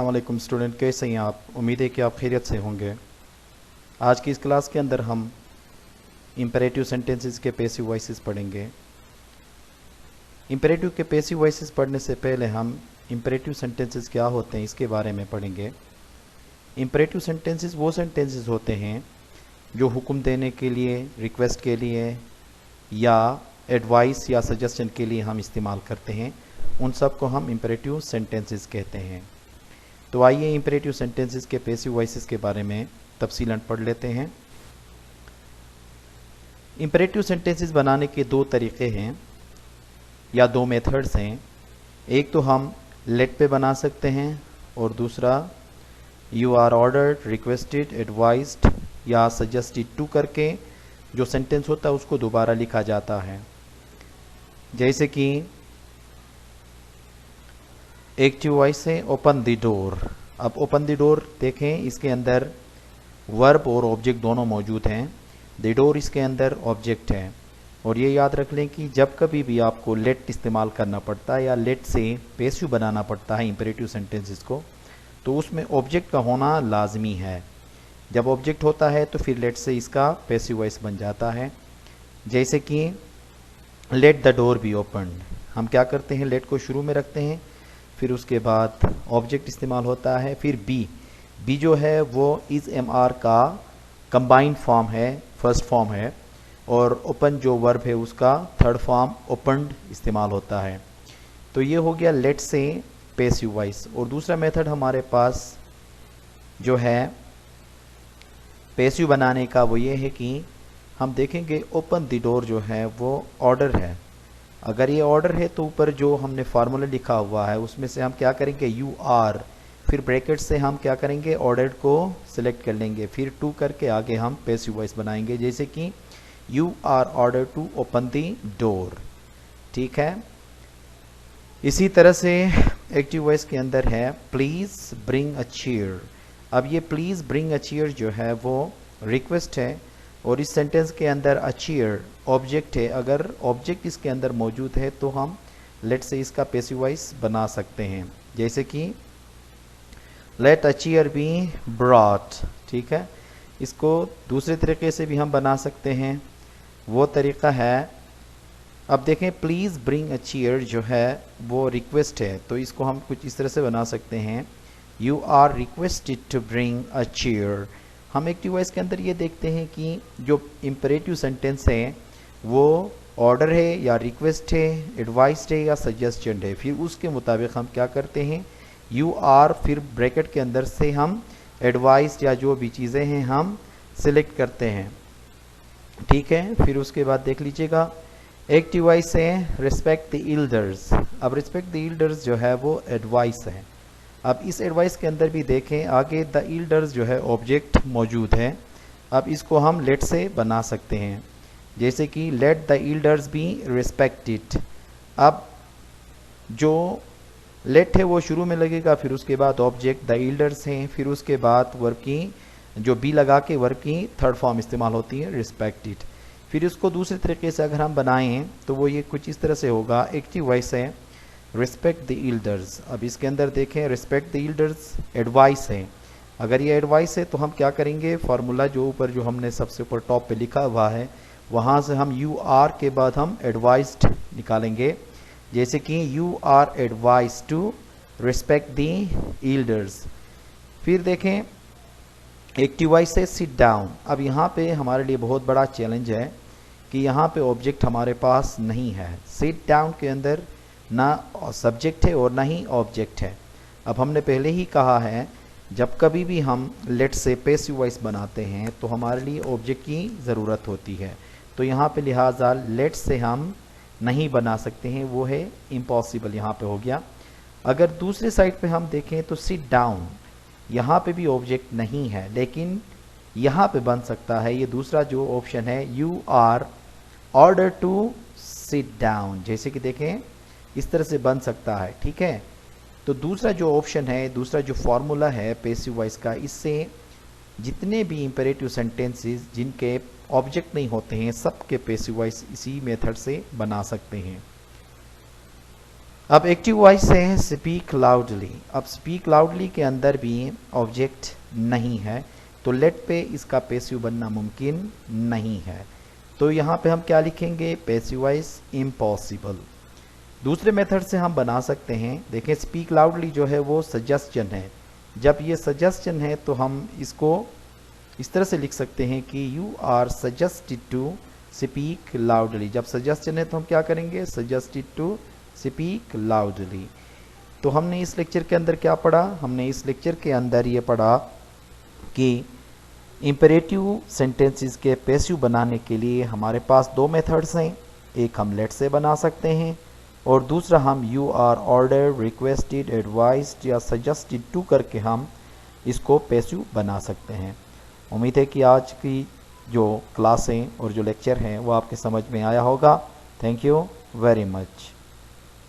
अस्सलाम वालेकुम स्टूडेंट, कैसे हैं आप? उम्मीद है कि आप खैरियत से होंगे। आज की इस क्लास के अंदर हम इम्पेरेटिव सेंटेंसेस के पैसिव वॉइसेस पढ़ेंगे। इम्पेरेटिव के पैसिव वॉइसेस पढ़ने से पहले हम इम्पेरेटिव सेंटेंसेस क्या होते हैं इसके बारे में पढ़ेंगे। इम्पेरेटिव सेंटेंसेस वो सेंटेंसेस होते हैं जो हुक्म देने के लिए, रिक्वेस्ट के लिए या एडवाइस या सजेशन के लिए हम इस्तेमाल करते हैं। उन सब को हम इम्पेरेटिव सेंटेंसेस कहते हैं। तो आइए इम्पेरेटिव सेंटेंसेस के पैसिव वॉइसेस के बारे में तफसीलन पढ़ लेते हैं। इम्पेरेटिव सेंटेंसेस बनाने के दो तरीक़े हैं या दो मेथड्स हैं। एक तो हम लेट पे बना सकते हैं और दूसरा you are ordered, requested, advised या सजेस्टेड टू करके जो सेंटेंस होता है उसको दोबारा लिखा जाता है। जैसे कि एक्टिव वॉइस है ओपन द डोर। अब ओपन द डोर देखें, इसके अंदर वर्ब और ऑब्जेक्ट दोनों मौजूद हैं। द डोर इसके अंदर ऑब्जेक्ट है। और ये याद रख लें कि जब कभी भी आपको लेट इस्तेमाल करना पड़ता है या लेट से पैसिव बनाना पड़ता है इम्पेरेटिव सेंटेंसेस को, तो उसमें ऑब्जेक्ट का होना लाजमी है। जब ऑब्जेक्ट होता है तो फिर लेट से इसका पैसिव वॉइस बन जाता है। जैसे कि let the door be opened, हम क्या करते हैं, लेट को शुरू में रखते हैं, फिर उसके बाद ऑब्जेक्ट इस्तेमाल होता है। फिर बी जो है वो इज एम आर का कंबाइंड फॉर्म है, फर्स्ट फॉर्म है, और ओपन जो वर्ब है उसका थर्ड फॉर्म ओपन्ड इस्तेमाल होता है। तो ये हो गया लेट से पैसिव वॉइस। और दूसरा मेथड हमारे पास जो है पैसिव बनाने का वो ये है कि हम देखेंगे ओपन द डोर जो है वो ऑर्डर है। अगर ये ऑर्डर है तो ऊपर जो हमने फार्मूला लिखा हुआ है उसमें से हम क्या करेंगे, यू आर, फिर ब्रैकेट से हम क्या करेंगे, ऑर्डर को सिलेक्ट कर लेंगे, फिर टू करके आगे हम पैसिव वॉइस बनाएंगे। जैसे कि you are order to open the door. ठीक है। इसी तरह से एक्टिव वॉइस के अंदर है प्लीज ब्रिंग अ चेयर। अब ये प्लीज ब्रिंग अ चेयर जो है वो रिक्वेस्ट है और इस सेंटेंस के अंदर अ चेयर ऑब्जेक्ट है। अगर ऑब्जेक्ट इसके अंदर मौजूद है तो हम लेट से इसका पैसिव वॉइस बना सकते हैं। जैसे कि let a chair be brought. ठीक है। इसको दूसरे तरीके से भी हम बना सकते हैं, वो तरीका है, अब देखें प्लीज़ ब्रिंग अ चेयर जो है वो रिक्वेस्ट है, तो इसको हम कुछ इस तरह से बना सकते हैं, you are requested to bring a chair. हम एक्टिव वॉइस के अंदर ये देखते हैं कि जो इम्पेरेटिव सेंटेंस है वो ऑर्डर है या रिक्वेस्ट है, एडवाइस है या सजेस्टेड है। फिर उसके मुताबिक हम क्या करते हैं, यू आर, फिर ब्रैकेट के अंदर से हम एडवाइस या जो भी चीज़ें हैं हम सिलेक्ट करते हैं। ठीक है। फिर उसके बाद देख लीजिएगा एक्टिव वॉइस है रिस्पेक्ट द एल्डर्स। अब रिस्पेक्ट द एल्डर्स जो है वो एडवाइस है। अब इस एडवाइस के अंदर भी देखें आगे द एल्डर्स जो है ऑब्जेक्ट मौजूद है। अब इसको हम लेट से बना सकते हैं। जैसे कि let the elders be respected. अब जो लेट है वो शुरू में लगेगा, फिर उसके बाद ऑब्जेक्ट द एल्डर्स हैं, फिर उसके बाद वर्ब की जो बी लगा के वर्ब की थर्ड फॉर्म इस्तेमाल होती है रिस्पेक्टेड। फिर उसको दूसरे तरीके से अगर हम बनाएं तो वो ये कुछ इस तरह से होगा, एक्टिव वॉइस है रिस्पेक्ट द एल्डर्स। अब इसके अंदर देखें रिस्पेक्ट द एल्डर्स एडवाइस है। अगर ये एडवाइस है तो हम क्या करेंगे, फार्मूला जो ऊपर जो हमने सबसे ऊपर टॉप पे लिखा हुआ है वहाँ से हम यू आर के बाद हम एडवाइस्ड निकालेंगे। जैसे कि you are advise to respect the elders. फिर देखें एक्टिव वॉइस से सिट डाउन। अब यहाँ पे हमारे लिए बहुत बड़ा चैलेंज है कि यहाँ पे ऑब्जेक्ट हमारे पास नहीं है। सिट डाउन के अंदर ना सब्जेक्ट है और ना ही ऑब्जेक्ट है। अब हमने पहले ही कहा है जब कभी भी हम लेट से पैसिव वॉइस बनाते हैं तो हमारे लिए ऑब्जेक्ट की ज़रूरत होती है। तो यहाँ पे लिहाजा लेट से हम नहीं बना सकते हैं, वो है इम्पॉसिबल, यहाँ पे हो गया। अगर दूसरे साइड पे हम देखें तो सिट डाउन, यहाँ पे भी ऑब्जेक्ट नहीं है लेकिन यहाँ पे बन सकता है। ये दूसरा जो ऑप्शन है you are order to sit down, जैसे कि देखें इस तरह से बन सकता है। ठीक है। तो दूसरा जो ऑप्शन है, दूसरा जो फॉर्मूला है पैसिव वॉइस का, इससे जितने भी इम्पेरेटिव सेंटेंसेस जिनके ऑब्जेक्ट नहीं होते हैं सबके पैसिव वॉइस इसी मेथड से बना सकते हैं। अब एक्टिव वॉइस है स्पीक लाउडली। अब स्पीक लाउडली के अंदर भी ऑब्जेक्ट नहीं है, तो लेट पे इसका पैसिव बनना मुमकिन नहीं है। तो यहाँ पे हम क्या लिखेंगे, पैसिव वॉइस इम्पॉसिबल। दूसरे मेथड से हम बना सकते हैं, देखें स्पीक लाउडली जो है वो सजेस्चन है। जब ये सजेस्चन है तो हम इसको इस तरह से लिख सकते हैं कि you are suggested to speak loudly. जब सजेस्चन है तो हम क्या करेंगे, सजेस्टेड टू स्पीक लाउडली। तो हमने इस लेक्चर के अंदर क्या पढ़ा, हमने इस लेक्चर के अंदर ये पढ़ा कि इंपेरेटिव सेंटेंसेस के पैसिव बनाने के लिए हमारे पास दो मेथड्स हैं। एक हम लेट से बना सकते हैं और दूसरा हम you are, order, requested, advised या सजेस्टेड टू करके हम इसको पैसिव बना सकते हैं। उम्मीद है कि आज की जो क्लासें और जो लेक्चर हैं वो आपके समझ में आया होगा। Thank you very much.